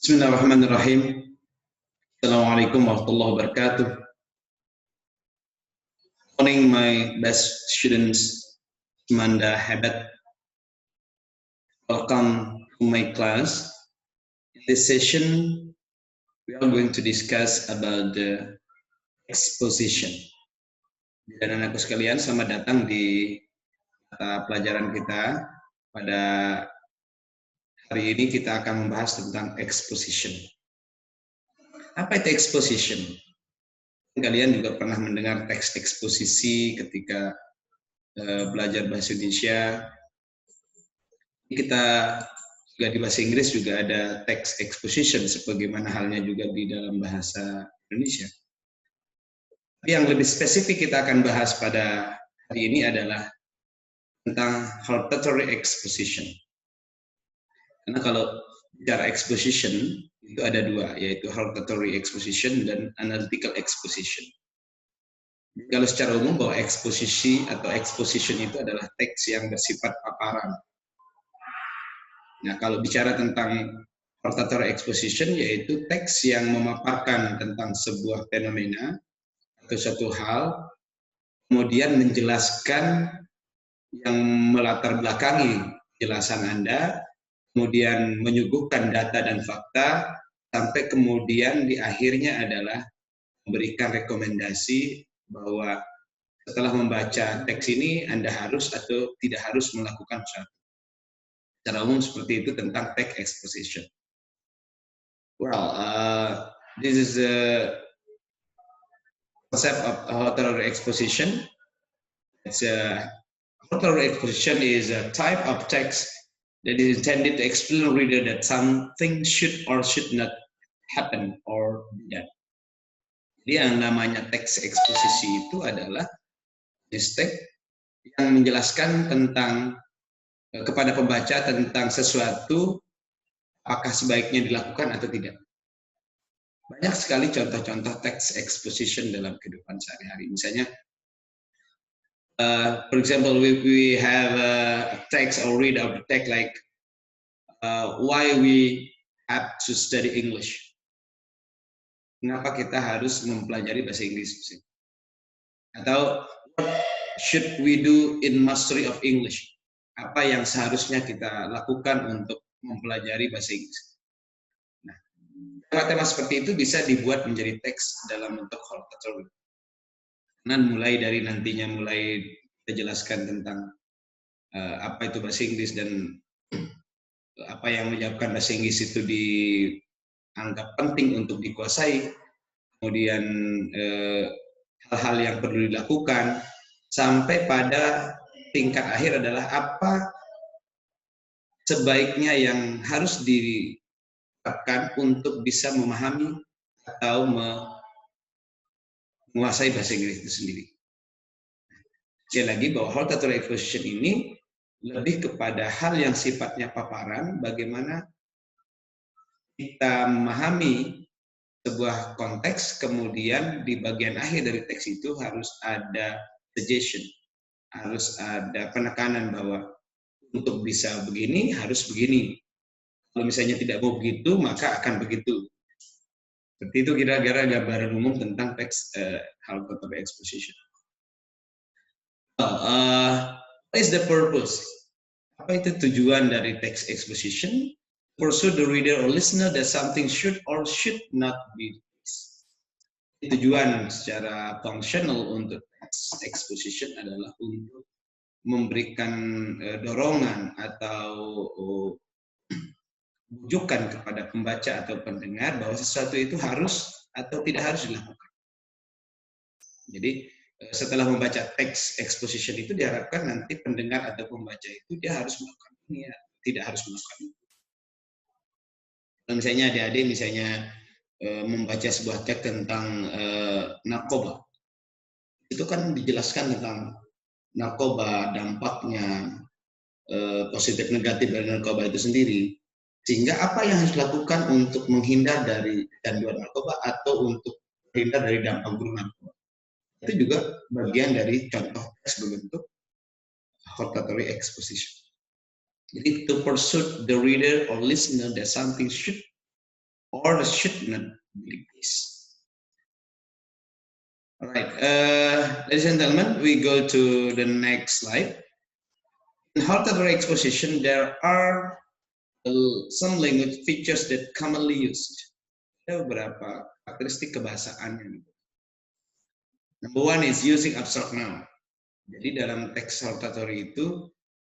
Bismillahirrahmanirrahim. Assalamualaikum warahmatullahi wabarakatuh. Morning, my best students, Manda Hebat. Welcome to my class. In this session, we are going to discuss about the exposition. Dan anakku sekalian, selamat datang di mata pelajaran kita. Pada hari ini kita akan membahas tentang exposition. Apa itu exposition? Kalian juga pernah mendengar teks eksposisi ketika belajar bahasa Indonesia. Kita juga di bahasa Inggris juga ada text exposition, sebagaimana halnya juga di dalam bahasa Indonesia. Tapi yang lebih spesifik kita akan bahas pada hari ini adalah tentang hortatory exposition. Karena kalau bicara exposition itu ada dua, yaitu hortatory exposition dan analytical exposition. Kalau secara umum bahwa eksposisi atau exposition itu adalah teks yang bersifat paparan. Nah, kalau bicara tentang hortatory exposition, yaitu teks yang memaparkan tentang sebuah fenomena atau suatu hal, kemudian menjelaskan yang melatar belakangi penjelasan Anda, kemudian menyuguhkan data dan fakta, sampai kemudian di akhirnya adalah memberikan rekomendasi bahwa setelah membaca teks ini Anda harus atau tidak harus melakukan sesuatu. Secara umum seperti itu tentang text exposition. Well, this is a concept of hortatory exposition. Hortatory exposition is a type of text that is intended to explain to the reader that something should or should not happen or be done. Jadi yang namanya teks eksposisi itu adalah teks yang menjelaskan tentang kepada pembaca tentang sesuatu apakah sebaiknya dilakukan atau tidak. Banyak sekali contoh-contoh teks exposition dalam kehidupan sehari-hari. Misalnya, for example, we have a text or read of the text like why we have to study English. Kenapa kita harus mempelajari bahasa Inggris? Atau what should we do in mastery of English? Apa yang seharusnya kita lakukan untuk mempelajari bahasa Inggris. Nah, tema-tema seperti itu bisa dibuat menjadi teks dalam bentuk hortatory. Nah, mulai kita jelaskan tentang apa itu bahasa Inggris dan apa yang menyebabkan bahasa Inggris itu dianggap penting untuk dikuasai, kemudian hal-hal yang perlu dilakukan, sampai pada tingkat akhir adalah apa sebaiknya yang harus diterapkan untuk bisa memahami atau menguasai bahasa Inggris itu sendiri. Sekali lagi bahwa hortatory exposition ini lebih kepada hal yang sifatnya paparan, bagaimana kita memahami sebuah konteks, kemudian di bagian akhir dari teks itu harus ada suggestion, harus ada penekanan bahwa untuk bisa begini harus begini. Kalau misalnya tidak mau begitu, maka akan begitu. Seperti itu kira-kira gambaran umum tentang teks hortatory exposition. What is the purpose? Apa itu tujuan dari text exposition? Pursue the reader or listener that something should or should not be. Tujuan secara fungsional untuk text exposition adalah untuk memberikan dorongan atau bujukan kepada pembaca atau pendengar bahwa sesuatu itu harus atau tidak harus dilakukan. Jadi setelah membaca teks exposition itu diharapkan nanti pendengar atau pembaca itu dia harus melakukan ini ya, tidak harus melakukan itu. Misalnya adik-adik membaca sebuah teks tentang narkoba, itu kan dijelaskan tentang narkoba, dampaknya, positif negatif dari narkoba itu sendiri, sehingga apa yang harus dilakukan untuk menghindar dari canduan narkoba atau untuk menghindar dari dampak buruk narkoba, itu juga bagian dari contoh teks berbentuk hortatory exposition. Jadi to pursue the reader or listener that something should or should not be the case. All right, ladies and gentlemen, we go to the next slide. In hortatory exposition, there are some language features that commonly used. Ada beberapa karakteristik kebahasaan yang Number one is using abstract noun. Jadi dalam teks hortatory itu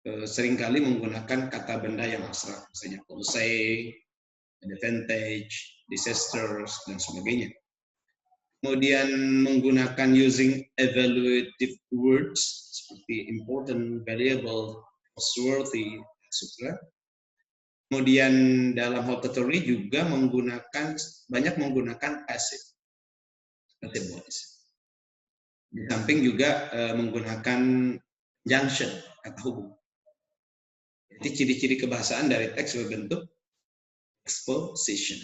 seringkali menggunakan kata benda yang abstrak, misalnya say, advantage, disasters, dan sebagainya. Kemudian menggunakan using evaluative words seperti important, valuable, trustworthy, etc. Kemudian dalam hortatory juga banyak menggunakan passive voice. Di samping juga menggunakan junction, kata hubung. Jadi ciri-ciri kebahasaan dari teks berbentuk exposition.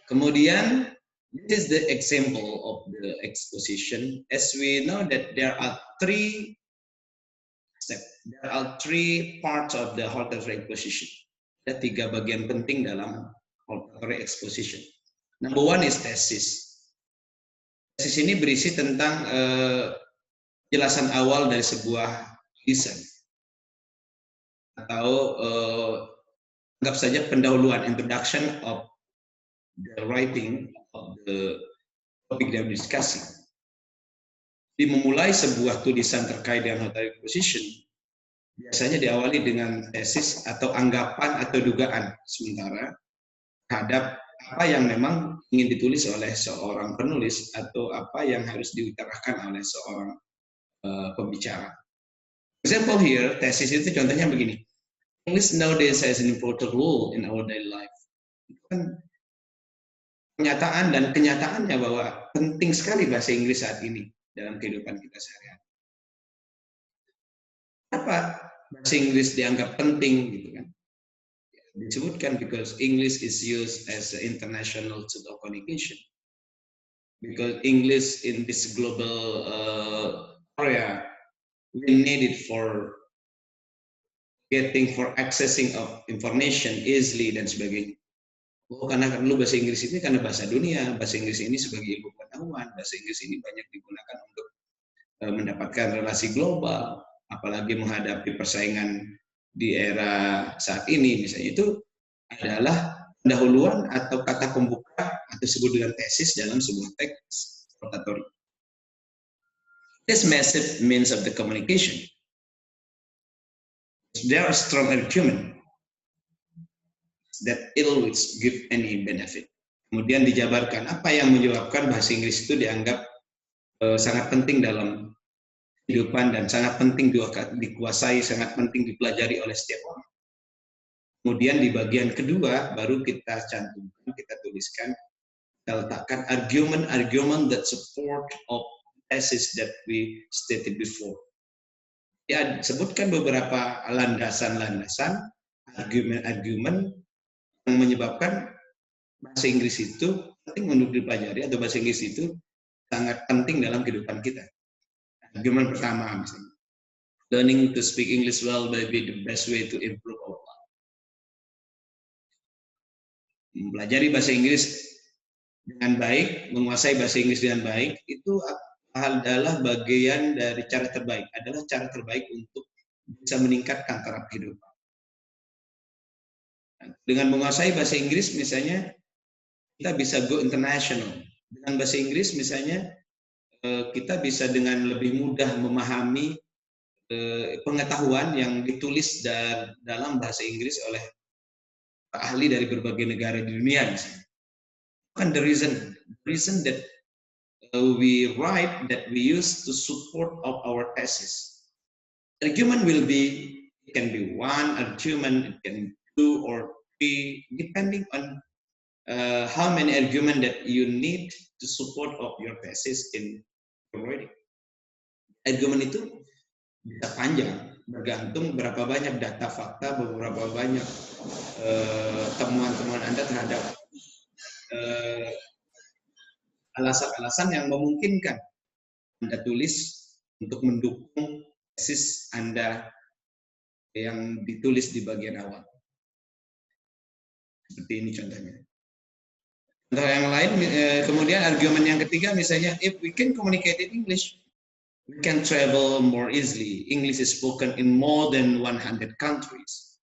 Kemudian, this is the example of the exposition. As we know that there are three parts of the hortatory exposition. Ada 3 bagian penting dalam hortatory exposition. Number one is thesis. Thesis ini berisi tentang penjelasan awal dari sebuah tulisan. Atau anggap saja pendahuluan, introduction of the writing of the topic that we're discussing. Di memulai sebuah tulisan terkait dengan hortatory exposition, biasanya diawali dengan tesis atau anggapan atau dugaan sementara terhadap apa yang memang ingin ditulis oleh seorang penulis atau apa yang harus diutarakan oleh seorang pembicara. Example here, tesis itu contohnya begini. English nowadays has an important role in our daily life. Itu kan pernyataan dan kenyataannya bahwa penting sekali bahasa Inggris saat ini dalam kehidupan kita sehari-hari. Kenapa bahasa Inggris dianggap penting gitu kan? Disebutkan because English is used as an international tool of communication. Because English in this global area we need it for accessing of information easily dan sebagainya. Karena perlu bahasa Inggris ini karena bahasa dunia, bahasa Inggris ini sebagai ilmu pengetahuan, bahasa Inggris ini banyak digunakan untuk mendapatkan relasi global, apalagi menghadapi persaingan di era saat ini, misalnya itu adalah pendahuluan atau kata pembuka atau disebut dengan tesis dalam sebuah teks hortatory. This massive means of the communication. There are strong argument that always give any benefit. Kemudian dijabarkan apa yang menyebabkan bahasa Inggris itu dianggap sangat penting dalam kehidupan dan sangat penting dikuasai, sangat penting dipelajari oleh setiap orang. Kemudian di bagian kedua baru kita cantumkan, kita tuliskan, kita letakkan argument that support of thesis that we stated before. Ya, sebutkan beberapa landasan-landasan, argumen-argumen yang menyebabkan bahasa Inggris itu penting untuk dipelajari atau bahasa Inggris itu sangat penting dalam kehidupan kita. Argumen pertama misalnya, learning to speak English well may be the best way to improve our life. Mempelajari bahasa Inggris dengan baik, menguasai bahasa Inggris dengan baik itu adalah bagian dari cara terbaik untuk bisa meningkatkan taraf kehidupan. Dengan menguasai bahasa Inggris misalnya kita bisa go international. Dengan bahasa Inggris misalnya kita bisa dengan lebih mudah memahami pengetahuan yang ditulis dalam bahasa Inggris oleh ahli dari berbagai negara di dunia misalnya. Kan the reason that we write that we use to support of our thesis. Argument it can be one argument, it can be 2 or 3, depending on how many argument that you need to support of your thesis in your writing. Argument itu bisa panjang, bergantung berapa banyak data fakta, beberapa banyak temuan-temuan Anda terhadap alasan-alasan yang memungkinkan Anda tulis untuk mendukung tesis Anda yang ditulis di bagian awal. Seperti ini contohnya. Contoh yang lain, kemudian argumen yang ketiga misalnya, if we can communicate in English, we can travel more easily. English is spoken in more than 100 countries.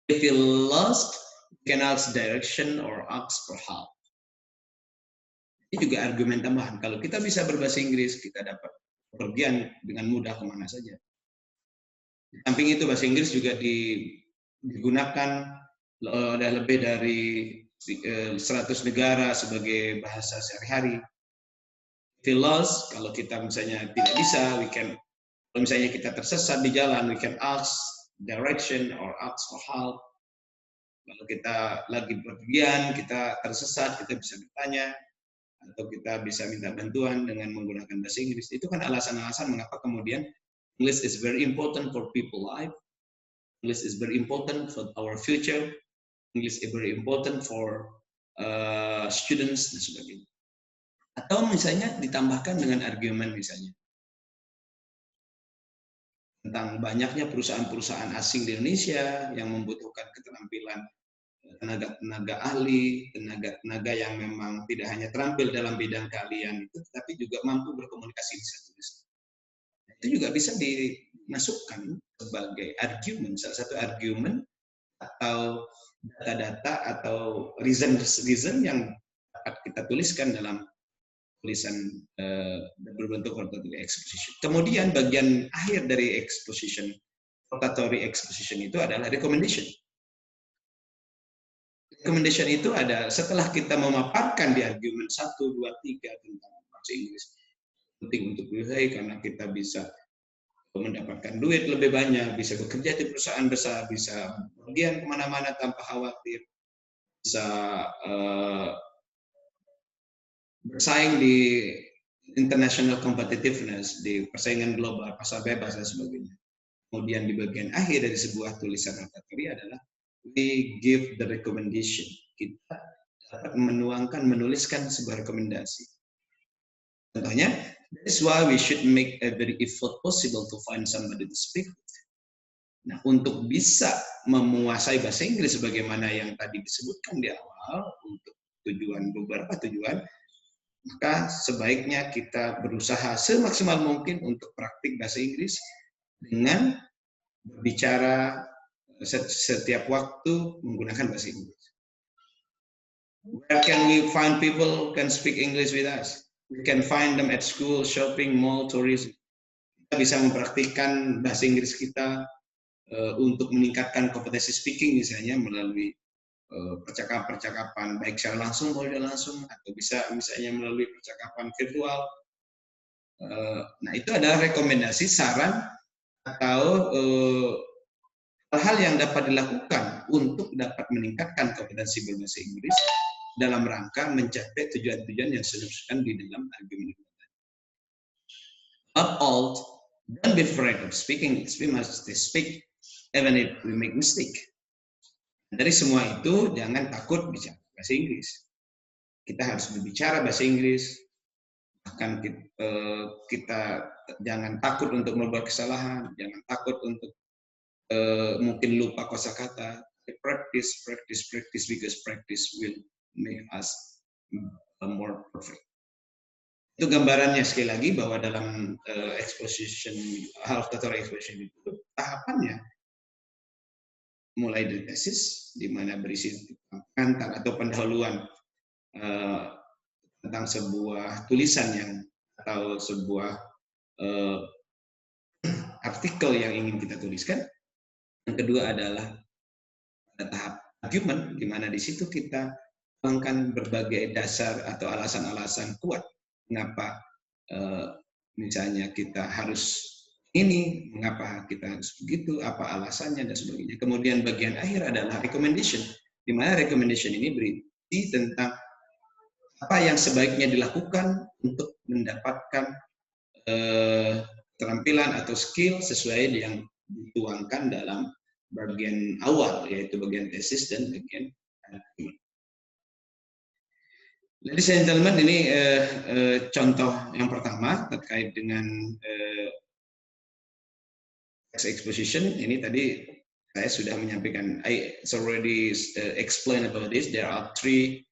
If you lost, you can ask direction or ask for help. Ini juga argumen tambahan. Kalau kita bisa berbahasa Inggris, kita dapat bepergian dengan mudah kemana saja. Di samping itu bahasa Inggris juga digunakan oleh lebih dari 100 negara sebagai bahasa sehari-hari. If we lost, kalau kita misalnya tidak bisa, kalau misalnya kita tersesat di jalan, we can ask direction or ask for help. Kalau kita lagi bepergian, kita tersesat, kita bisa bertanya, atau kita bisa minta bantuan dengan menggunakan bahasa Inggris. Itu kan alasan-alasan mengapa kemudian English is very important for people life. English is very important for our future. English is very important for students dan sebagainya. Atau misalnya ditambahkan dengan argumen misalnya tentang banyaknya perusahaan-perusahaan asing di Indonesia yang membutuhkan keterampilan tenaga ahli, tenaga yang memang tidak hanya terampil dalam bidang keahlian itu, tapi juga mampu berkomunikasi bisa tulis. Itu juga bisa dimasukkan sebagai argumen, salah satu argumen atau data-data atau reason yang dapat kita tuliskan dalam tulisan berbentuk hortatory exposition. Kemudian bagian akhir dari exposition, hortatory exposition itu adalah recommendation. Recommendation itu ada setelah kita memaparkan di argumen 1, 2, 3 tentang bahasa Inggris penting untuk diri karena kita bisa mendapatkan duit lebih banyak, bisa bekerja di perusahaan besar, bisa pergian kemana-mana tanpa khawatir, bisa bersaing di international competitiveness, di persaingan global, pasar bebas dan sebagainya. Kemudian di bagian akhir dari sebuah tulisan hortatory adalah we give the recommendation. Kita dapat menuliskan sebuah rekomendasi. Contohnya, that's why we should make every effort possible to find somebody to speak with. Nah, untuk bisa menguasai bahasa Inggris sebagaimana yang tadi disebutkan di awal, untuk beberapa tujuan, maka sebaiknya kita berusaha semaksimal mungkin untuk praktik bahasa Inggris dengan berbicara setiap waktu menggunakan bahasa Inggris. Where can we find people who can speak English with us? We can find them at school, shopping, mall, tourism. Kita bisa mempraktikkan bahasa Inggris kita untuk meningkatkan kompetensi speaking misalnya melalui percakapan baik secara langsung maupun tidak langsung, atau bisa misalnya melalui percakapan virtual. Nah, itu adalah rekomendasi, saran atau hal-hal yang dapat dilakukan untuk dapat meningkatkan kompetensi berbahasa Inggris dalam rangka mencapai tujuan-tujuan yang sudah disebutkan di dalam argumen itu. Not all, don't be afraid of speaking. We must speak even if we make mistake. Dari semua itu, jangan takut bicara bahasa Inggris. Kita harus berbicara bahasa Inggris. Bahkan kita jangan takut untuk membuat kesalahan, jangan takut untuk mungkin lupa kosakata. Practice because practice will make us more perfect. Itu gambarannya sekali lagi bahwa dalam exposition, hortatory exposition itu tahapannya mulai dari tesis di mana berisi tentang atau pendahuluan tentang sebuah tulisan yang atau sebuah artikel yang ingin kita tuliskan. Yang kedua adalah tahap argument, di mana di situ kita tuangkan berbagai dasar atau alasan-alasan kuat mengapa misalnya kita harus ini, mengapa kita harus begitu, apa alasannya dan sebagainya. Kemudian bagian akhir adalah recommendation, di mana recommendation ini berisi tentang apa yang sebaiknya dilakukan untuk mendapatkan keterampilan atau skill sesuai yang dituangkan dalam bagian awal, yaitu bagian tesis dan bagian argument. Ladies and gentlemen, ini contoh yang pertama terkait dengan text exposition. Ini tadi Saya sudah menyampaikan, I already explained about this. There are three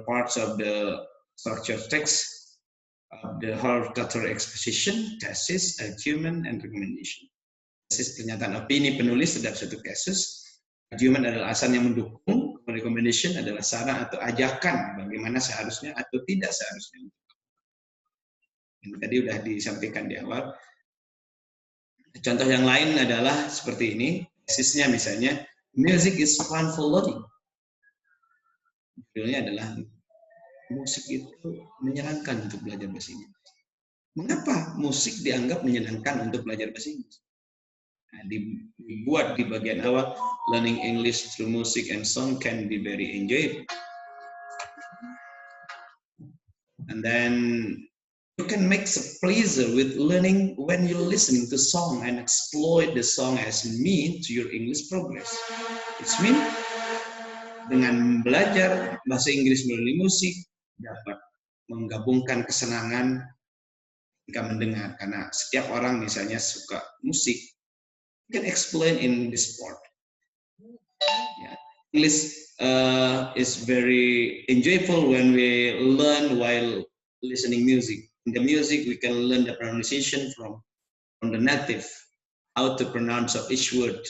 parts of the structure text, the hortatory exposition, thesis, argument, and recommendation. Thesis pernyataan opini penulis terhadap suatu kasus, argument adalah alasan yang mendukung, recommendation adalah saran atau ajakan bagaimana seharusnya atau tidak seharusnya. Ini tadi sudah disampaikan di awal. Contoh yang lain adalah seperti ini. Tesisnya misalnya, music is fun for learning. Judulnya adalah musik itu menyenangkan untuk belajar bahasa Inggris. Mengapa musik dianggap menyenangkan untuk belajar bahasa Inggris? Nah, dibuat di bagian awal, learning English through music and song can be very enjoyable. And then you can make a pleasure with learning when you're listening to song and exploit the song as mean to your English progress. It's mean dengan belajar bahasa Inggris melalui musik dapat menggabungkan kesenangan ketika mendengar, karena setiap orang misalnya suka musik, you can explain in this part. Yeah. English is very enjoyable when we learn while listening music. In the music, we can learn the pronunciation from the native, how to pronounce of each word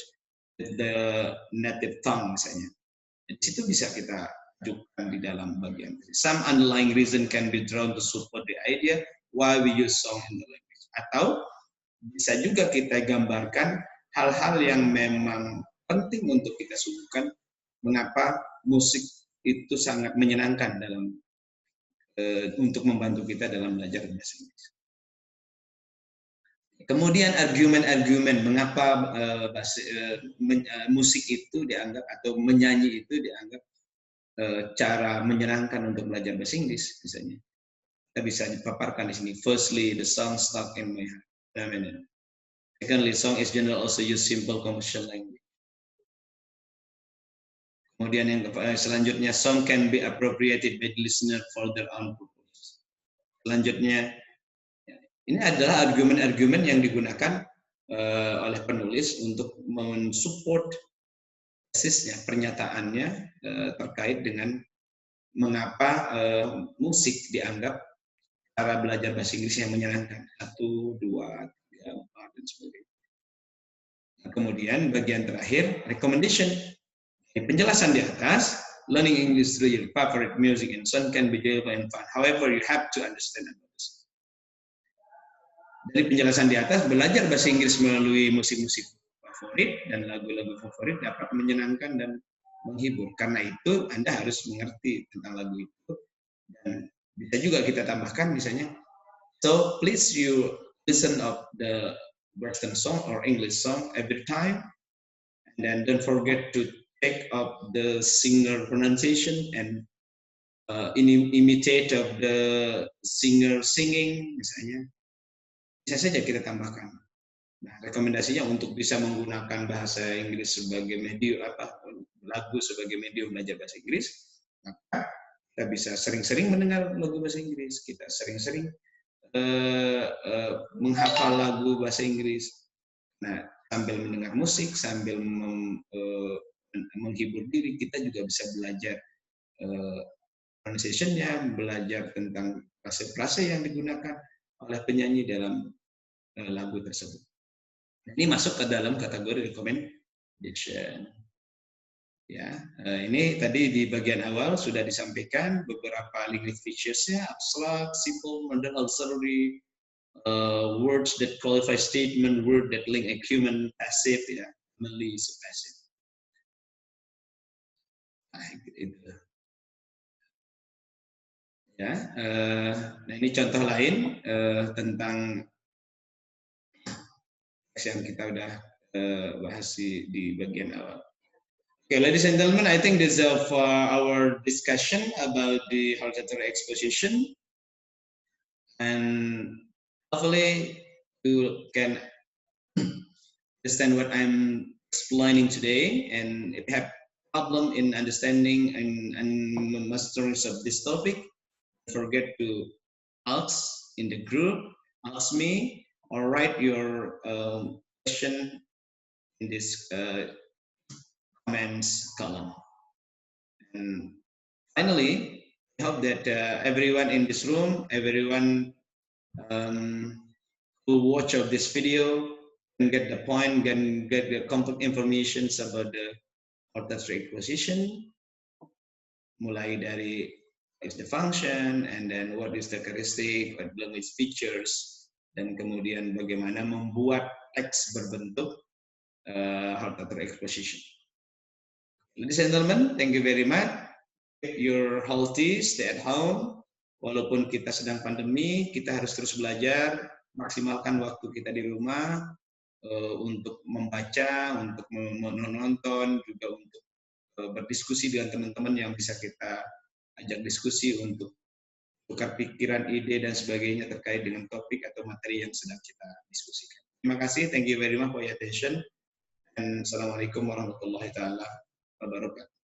with the native tongue misalnya. Di situ bisa kita ajukan di dalam bagian. Some underlying reason can be drawn to support the idea why we use song in the language. Atau bisa juga kita gambarkan hal-hal yang memang penting untuk kita suguhkan, mengapa musik itu sangat menyenangkan dalam untuk membantu kita dalam belajar bahasa Inggris. Kemudian argumen-argumen mengapa musik itu dianggap atau menyanyi itu dianggap cara menyenangkan untuk belajar bahasa Inggris misalnya. Kita bisa dipaparkan di sini. Firstly, the song stuck in my head. Secondly, song is general also use simple commercial language. Kemudian yang selanjutnya, song can be appropriated by the listener for their own purpose. Selanjutnya, ini adalah argumen-argumen yang digunakan oleh penulis untuk mensupport tesisnya, pernyataannya terkait dengan mengapa musik dianggap cara belajar bahasa Inggris yang menyenangkan. 1, 2, 3, 4, dan sebagainya. Nah, kemudian bagian terakhir, recommendation. Di penjelasan di atas, learning English through your favorite music and song can be enjoyable and fun. However, you have to understand about this. Dari penjelasan di atas, belajar bahasa Inggris melalui musik-musik favorit dan lagu-lagu favorit dapat menyenangkan dan menghibur. Karena itu, Anda harus mengerti tentang lagu itu. Dan bisa juga kita tambahkan misalnya, so please you listen of the Western song or English song every time. And then don't forget to take up the singer pronunciation and imitate of the singer singing misalnya. Bisa saja kita tambahkan. Nah, rekomendasinya untuk bisa menggunakan bahasa Inggris sebagai medium lagu sebagai medium belajar bahasa Inggris, maka kita bisa sering-sering mendengar lagu bahasa Inggris, kita sering-sering menghafal lagu bahasa Inggris. Nah, sambil mendengar musik, sambil menghibur diri, kita juga bisa belajar pronunciation-nya, belajar tentang frase-frase yang digunakan oleh penyanyi dalam lagu tersebut. Ini masuk ke dalam kategori recommendation. Ya, ini tadi di bagian awal sudah disampaikan beberapa linguistic features-nya, abstract, simple, modern, auxiliary, words that qualify statement, word that link argument, passive, ya, mainly passive. Nah, itu. Ya, nah ini contoh lain tentang yang kita udah bahas di bagian awal. Okay, ladies and gentlemen, I think this is our discussion about the hortatory exposition, and hopefully you can understand what I'm explaining today. And if you have problem in understanding and mastering of this topic, don't forget to ask in the group, ask me, or write your question in this comments column. And finally, I hope that everyone in this room, everyone who watch of this video can get the point, can get the complete information about the orthostatic acquisition, mulai dari is the function, and then what is the characteristic, what belum its features, dan kemudian bagaimana membuat teks berbentuk orthostatic acquisition. Ladies and gentlemen, thank you very much. You're healthy, stay at home. Walaupun kita sedang pandemi, kita harus terus belajar, maksimalkan waktu kita di rumah untuk membaca, untuk menonton, juga untuk berdiskusi dengan teman-teman yang bisa kita ajak diskusi untuk tukar pikiran, ide, dan sebagainya terkait dengan topik atau materi yang sedang kita diskusikan. Terima kasih, thank you very much for your attention, and Assalamualaikum warahmatullahi wabarakatuh.